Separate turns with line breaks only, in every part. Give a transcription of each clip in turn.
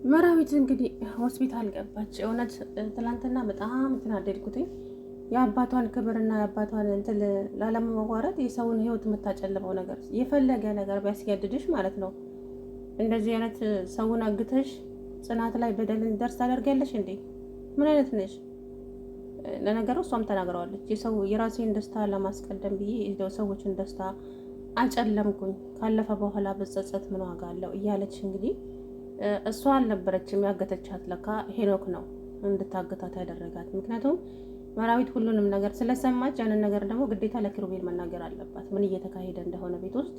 መራዊት እንግዲህ ሆስፒታል ገባች። እውነት ትላንትና በጣም ተናደድኩትኝ። የአባቷን ክብርና የአባቷን እንትን ላለመዋረድ የሰውን ህይወት የምታጨልመው ነገር የፈለገ ነገር ቢያስገድድሽ ማለት ነው። እንደዚህ አይነት ሰውን አግተሽ ጽናት ላይ በደልን ደርስ ታደርጊያለሽ እንዴ? ምን አይነት ነሽ? ለነገሩ እሷም ተናግረዋለች። የሰው የራሴን ደስታ ለማስቀደም ብዬ ሰዎችን ደስታ አጨለምኩኝ፣ ካለፈ በኋላ በጸጸት ምን ዋጋ አለው እያለች እንግዲህ እሷ አልነበረችም ያገተቻት፣ ለካ ሄኖክ ነው እንድታገታት ያደረጋት። ምክንያቱም መራዊት ሁሉንም ነገር ስለሰማች ያንን ነገር ደግሞ ግዴታ ለኪሩቤል መናገር አለባት። ምን እየተካሄደ እንደሆነ ቤት ውስጥ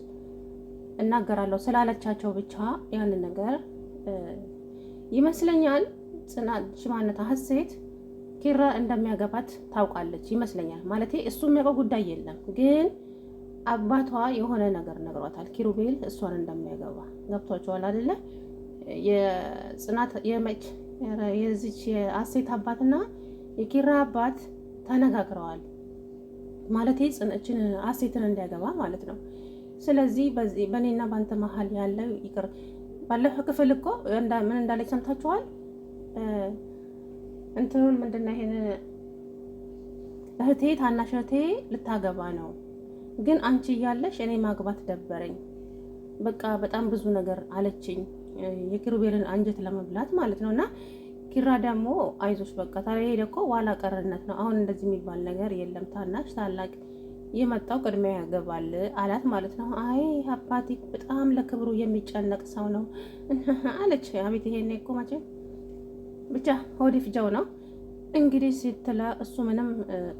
እናገራለሁ ስላለቻቸው ብቻ ያንን ነገር ይመስለኛል ጽናት ሽማነታ ሀሴት ኪራ እንደሚያገባት ታውቃለች ይመስለኛል። ማለቴ እሱ የሚያውቀው ጉዳይ የለም፣ ግን አባቷ የሆነ ነገር ነግሯታል። ኪሩቤል እሷን እንደሚያገባ ገብቷቸዋል አይደለ? የጽናት የዚች የአሴት አባትና የኪራ አባት ተነጋግረዋል። ማለቴ ጽንችን አሴትን እንዲያገባ ማለት ነው። ስለዚህ በዚህ በእኔና በአንተ መሀል ያለው ይቅር። ባለፈው ክፍል እኮ ምን እንዳለች ሰምታችኋል? እንትኑን ምንድነው ይሄን እህቴ ታናሽ እህቴ ልታገባ ነው፣ ግን አንቺ እያለሽ እኔ ማግባት ደበረኝ። በቃ በጣም ብዙ ነገር አለችኝ፣ የኪሩቤልን አንጀት ለመብላት ማለት ነው። እና ኪራ ደግሞ አይዞሽ በቃ ታዲያ ሄደ እኮ ዋላ ቀርነት ነው። አሁን እንደዚህ የሚባል ነገር የለም። ታናሽ ታላቅ የመጣው ቅድሚያ ያገባል አላት ማለት ነው። አይ አባቴ በጣም ለክብሩ የሚጨነቅ ሰው ነው አለች። አቤት ይሄኔ እኮ መቼም ብቻ ሆዴ ፍጃው ነው እንግዲህ ስትለ እሱ ምንም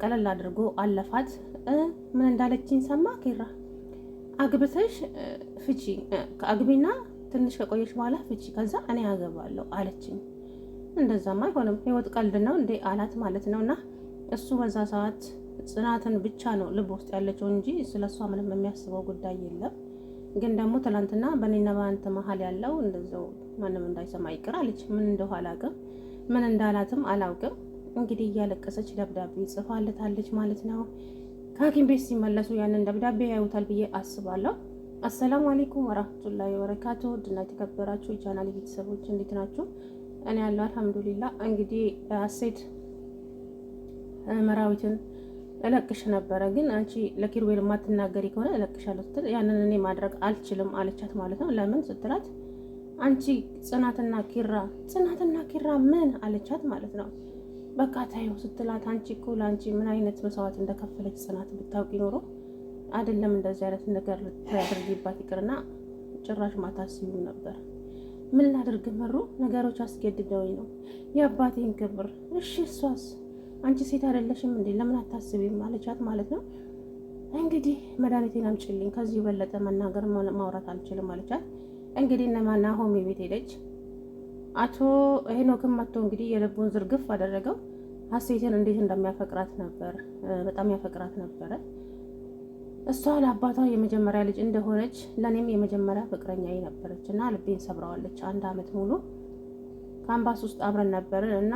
ቀለል አድርጎ አለፋት። ምን እንዳለችኝ ሰማ ኪራ? አግብተሽ ፍቺ፣ አግቢና ትንሽ ከቆየሽ በኋላ ፍቺ፣ ከዛ እኔ አገባለሁ አለችኝ። እንደዛማ አይሆንም፣ ህይወት ቀልድ ነው እንዴ አላት ማለት ነው። እና እሱ በዛ ሰዓት ጽናትን ብቻ ነው ልብ ውስጥ ያለችው እንጂ ስለሷ ምንም የሚያስበው ጉዳይ የለም። ግን ደግሞ ትናንትና በእኔና በአንተ መሀል ያለው እንደዛው ማንም እንዳይሰማ ይቅር አለች። ምን እንደው አላውቅም፣ ምን እንዳላትም አላውቅም። እንግዲህ እያለቀሰች ደብዳቤ ጽፋለታለች ማለት ነው። ከሐኪም ቤት ሲመለሱ ያንን ደብዳቤ ያዩታል ብዬ አስባለሁ። አሰላሙ አለይኩም ወራህመቱላሂ ወበረካቱ። ድና የተከበራችሁ የቻናል ቤተሰቦች እንዴት ናችሁ? እኔ ያለው አልሐምዱሊላህ። እንግዲህ አሴት መራዊትን እለቅሽ ነበረ፣ ግን አንቺ ለኪሩቤል የማትናገሪ ከሆነ እለቅሻለሁ ስትል ያንን እኔ ማድረግ አልችልም አለቻት ማለት ነው። ለምን ስትላት አንቺ ጽናትና ኪራ ምን አለቻት ማለት ነው። በቃ ታየው ስትላት አንቺ እኮ ለአንቺ ምን አይነት መስዋዕት እንደከፈለች ጽናት ብታውቂ ኖሮ አይደለም እንደዚህ አይነት ነገር ልታደርጊባት ይቅርና ጭራሽ ማታስዩ ነበር። ምን ላድርግ መሩ፣ ነገሮች አስገድደውኝ ነው የአባቴን ክብር። እሺ እሷስ አንቺ ሴት አይደለሽም እንዴ ለምን አታስቢም አለቻት ማለት ነው። እንግዲህ መድኃኒቴን አምጪልኝ፣ ከዚህ የበለጠ መናገር ማውራት አልችልም አለቻት። እንግዲህ እነማና ሆሜ ቤት ሄደች። አቶ ሄኖክም መጥቶ እንግዲህ የልቡን ዝርግፍ አደረገው። ሀሴትን እንዴት እንደሚያፈቅራት ነበር፣ በጣም ያፈቅራት ነበረ። እሷ ለአባቷ የመጀመሪያ ልጅ እንደሆነች ለእኔም የመጀመሪያ ፍቅረኛዬ ነበረች እና ልቤን ሰብረዋለች። 1 ዓመት ሙሉ ካምፓስ ውስጥ አብረን ነበርን እና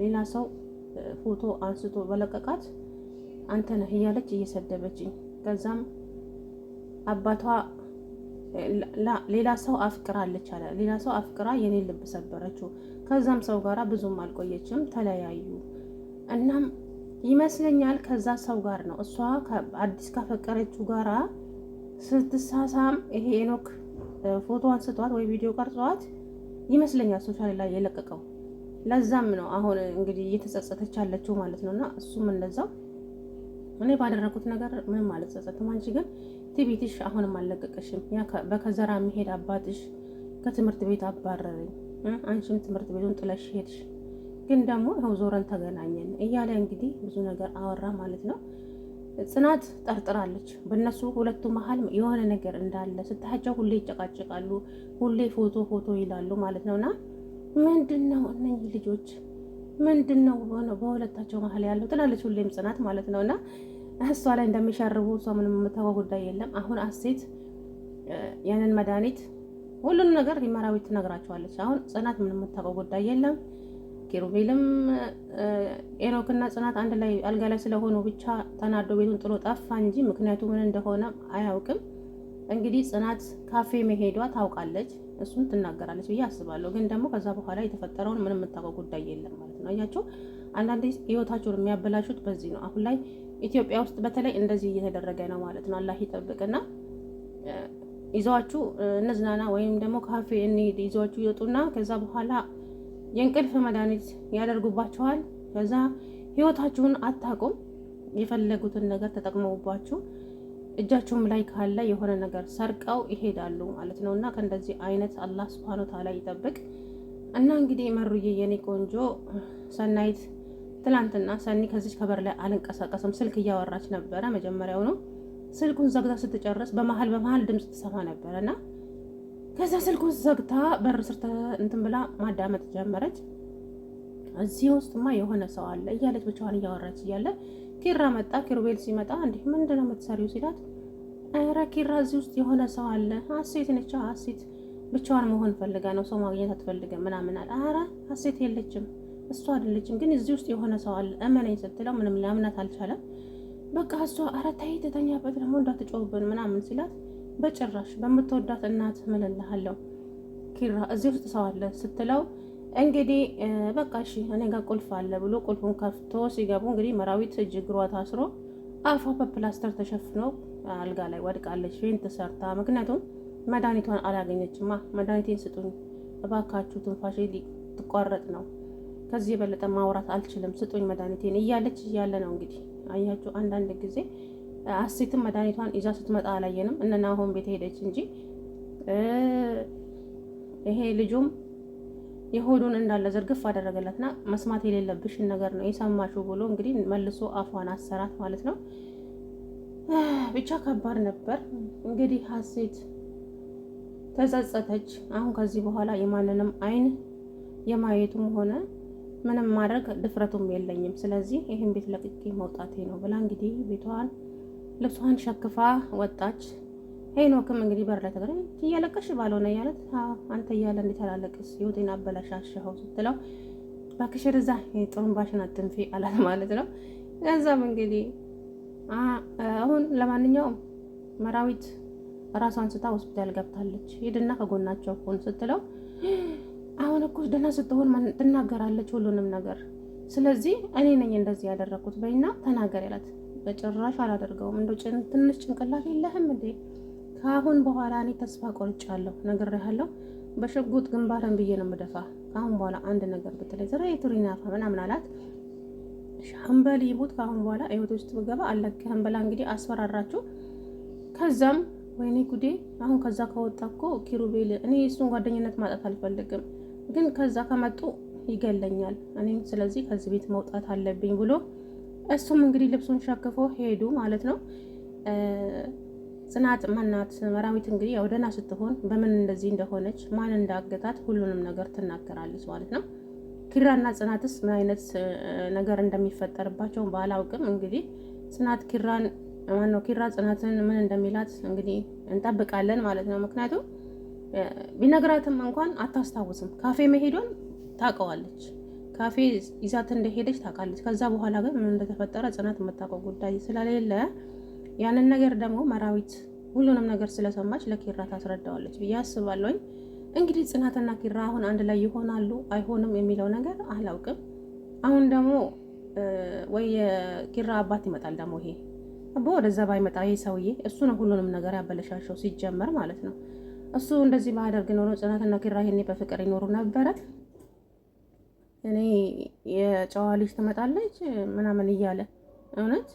ሌላ ሰው ፎቶ አንስቶ በለቀቃት አንተ ነህ እያለች እየሰደበችኝ፣ ከዛም አባቷ ሌላ ሰው አፍቅራለች አለ። ሌላ ሰው አፍቅራ የኔን ልብ ሰበረችው። ከዛም ሰው ጋራ ብዙም አልቆየችም፣ ተለያዩ። እናም ይመስለኛል ከዛ ሰው ጋር ነው እሷ አዲስ ካፈቀረችው ጋራ ስትሳሳም ይሄ ሄኖክ ፎቶ አንስቷት ወይ ቪዲዮ ቀርጿት ይመስለኛል ሶሻል ላይ የለቀቀው። ለዛም ነው አሁን እንግዲህ እየተጸጸተች ያለችው ማለት ነውና እሱም እንደዛው እኔ ባደረኩት ነገር ምንም አልጸጸትም፣ አንቺ ግን ትቢትሽ አሁንም አልለቀቀሽም። ያ በከዘራ መሄድ አባትሽ ከትምህርት ቤት አባረረኝ፣ አንቺም ትምህርት ቤቱን ጥለሽ ሄድሽ፣ ግን ደግሞ ይኸው ዞረን ተገናኘን እያለ እንግዲህ ብዙ ነገር አወራ ማለት ነው። ጽናት ጠርጥራለች በእነሱ ሁለቱ መሀል የሆነ ነገር እንዳለ ስታያቸው ሁሌ ይጨቃጨቃሉ፣ ሁሌ ፎቶ ይላሉ ማለት ነውና ምንድነው እነኚህ ልጆች ምንድነው በሁለታቸው መሀል ያለው ትላለች ሁሌም ጽናት ማለት ነውና እሷ ላይ እንደሚሸርቡ እሷ ምንም የምታውቀው ጉዳይ የለም። አሁን አሴት ያንን መድኃኒት ሁሉንም ነገር መራዊት ትነግራቸዋለች። አሁን ጽናት ምንም የምታውቀው ጉዳይ የለም። ኪሩቤልም ሄኖክና ጽናት አንድ ላይ አልጋ ላይ ስለሆኑ ብቻ ተናዶ ቤቱን ጥሎ ጠፋ እንጂ ምክንያቱ ምን እንደሆነ አያውቅም። እንግዲህ ጽናት ካፌ መሄዷ ታውቃለች። እሱን ትናገራለች ብዬ አስባለሁ። ግን ደግሞ ከዛ በኋላ የተፈጠረውን ምንም የምታውቀው ጉዳይ የለም ማለት ነው። አያችሁ አንዳንዴ ህይወታቸውን የሚያበላሹት በዚህ ነው። አሁን ላይ ኢትዮጵያ ውስጥ በተለይ እንደዚህ እየተደረገ ነው ማለት ነው። አላህ ይጠብቅና ይዘዋችሁ እንዝናና ወይም ደግሞ ካፌ እንሂድ ይዘዋችሁ ይወጡና ከዛ በኋላ የእንቅልፍ መድኃኒት ያደርጉባችኋል። ከዛ ህይወታችሁን አታቁም። የፈለጉትን ነገር ተጠቅመውባችሁ እጃችሁም ላይ ካለ የሆነ ነገር ሰርቀው ይሄዳሉ ማለት ነው። እና ከእንደዚህ አይነት አላህ ሱብሃነሁ ወተዓላ ይጠብቅ። እና እንግዲህ መሩዬ የኔ ቆንጆ ሰናይት ትላንትና ሰኒ ከዚች ከበር ላይ አልንቀሳቀስም ስልክ እያወራች ነበረ። መጀመሪያው ነው ስልኩን ዘግታ ስትጨርስ በመሀል ድምፅ ትሰማ ነበረ እና ከዛ ስልኩን ዘግታ በር ስር እንትን ብላ ማዳመጥ ጀመረች። እዚህ ውስጥማ የሆነ ሰው አለ እያለች ብቻዋን እያወራች እያለ ኪራ መጣ። ኪሩቤል ሲመጣ እንዴ ምንድን ነው የምትሰሪው ሲላት፣ ኧረ ኪራ እዚህ ውስጥ የሆነ ሰው አለ። ሀሴት ነች። ሀሴት ብቻዋን መሆን ፈልጋ ነው ሰው ማግኘት አትፈልግም ምናምን አለ። ኧረ ሀሴት የለችም እሷ አይደለችም፣ ግን እዚህ ውስጥ የሆነ ሰው አለ እመነኝ ስትለው ምንም ሊያምናት አልቻለም። በቃ እሷ ኧረ ተይ ተተኛበት ደግሞ እንዳትጮህብን ምናምን ሲላት፣ በጭራሽ በምትወዳት እናት ምልልሃለሁ ኪራ እዚህ ውስጥ ሰው አለ ስትለው፣ እንግዲህ በቃ እሺ እኔ ጋር ቁልፍ አለ ብሎ ቁልፉን ከፍቶ ሲገቡ እንግዲህ መራዊት እጅ እግሯ ታስሮ አፏ በፕላስተር ተሸፍኖ አልጋ ላይ ወድቃለች ፌንት ሰርታ። ምክንያቱም መድኃኒቷን አላገኘችማ። መድኃኒቴን ስጡኝ እባካችሁ ትንፋሽ ሊቋረጥ ነው፣ ከዚህ የበለጠ ማውራት አልችልም፣ ስጡኝ መድኃኒቴን እያለች እያለ ነው እንግዲህ አያችሁ። አንዳንድ ጊዜ ሀሴትም መድኃኒቷን ይዛ ስትመጣ አላየንም። እነና አሁን ቤት ሄደች እንጂ ይሄ ልጁም የሆዱን እንዳለ ዝርግፍ አደረገላትና መስማት የሌለብሽን ነገር ነው የሰማሽው ብሎ እንግዲህ መልሶ አፏን አሰራት ማለት ነው። ብቻ ከባድ ነበር እንግዲህ። ሀሴት ተጸጸተች። አሁን ከዚህ በኋላ የማንንም አይን የማየቱም ሆነ ምንም ማድረግ ድፍረቱም የለኝም፣ ስለዚህ ይህን ቤት ለቅቄ መውጣቴ ነው ብላ እንግዲህ ቤቷን ልብሷን ሸክፋ ወጣች። ሄኖክም እንግዲህ በር ላይ ተገናኝ እያለቀሽ ባልሆነ እያለት አንተ እያለ እንዴት አላለቅስ ህይወቴን አበላሻሸኸው ስትለው፣ እባክሽ እዛ ጥሩምባሽን አትንፊ አላት ማለት ነው። ከዛም እንግዲህ አሁን ለማንኛውም መራዊት ራሷን ስታ ሆስፒታል ገብታለች፣ ሂድና ከጎናቸው ሁን ስትለው፣ አሁን እኮ ደህና ስትሆን ትናገራለች ሁሉንም ነገር፣ ስለዚህ እኔ ነኝ እንደዚህ ያደረኩት በይና ተናገር ያላት። በጭራሽ አላደርገውም፣ እንደው ትንሽ ጭንቅላት የለህም እንዴ? ከአሁን በኋላ እኔ ተስፋ ቆርጫለሁ፣ ነግሬሃለሁ፣ በሽጉጥ ግንባርን ብዬ ነው የምደፋ። ከአሁን በኋላ አንድ ነገር ብትለይ ዘራ የቱሪናፋ ምናምን አላት። ሻምበል ይሙት ከአሁን በኋላ ህይወት ውስጥ ብገባ አለቅህም ብላ እንግዲህ አስፈራራችሁ። ከዛም ወይኔ ጉዴ፣ አሁን ከዛ ከወጣ እኮ ኪሩቤል፣ እኔ እሱን ጓደኝነት ማጣት አልፈልግም፣ ግን ከዛ ከመጡ ይገለኛል እኔም፣ ስለዚህ ከዚህ ቤት መውጣት አለብኝ ብሎ እሱም እንግዲህ ልብሱን ሸክፎ ሄዱ ማለት ነው። ጽናት ማናት መራዊት እንግዲህ ያው ደህና ስትሆን በምን እንደዚህ እንደሆነች ማን እንዳገታት ሁሉንም ነገር ትናገራለች ማለት ነው። ኪራና ጽናትስ ምን አይነት ነገር እንደሚፈጠርባቸው ባላውቅም እንግዲህ ጽናት ኪራን ማነው ኪራ ጽናትን ምን እንደሚላት እንግዲህ እንጠብቃለን ማለት ነው። ምክንያቱም ቢነግራትም እንኳን አታስታውስም። ካፌ መሄዷን ታውቀዋለች፣ ካፌ ይዛት እንደሄደች ታውቃለች። ከዛ በኋላ ግን ምን እንደተፈጠረ ጽናት የምታውቀው ጉዳይ ስለሌለ ያንን ነገር ደግሞ መራዊት ሁሉንም ነገር ስለሰማች ለኪራ ታስረዳዋለች ብዬ አስባለሁኝ። እንግዲህ ጽናትና ኪራ አሁን አንድ ላይ ይሆናሉ አይሆንም የሚለው ነገር አላውቅም። አሁን ደግሞ ወይ የኪራ አባት ይመጣል ደግሞ ይሄ ወደዛ ባይመጣ ይሄ ሰውዬ እሱ ነው ሁሉንም ነገር ያበለሻሸው ሲጀመር ማለት ነው። እሱ እንደዚህ ባያደርግ ኖሮ ጽናትና ኪራ ይሄኔ በፍቅር ይኖሩ ነበረ። እኔ የጨዋ ልጅ ትመጣለች ምናምን እያለ እውነት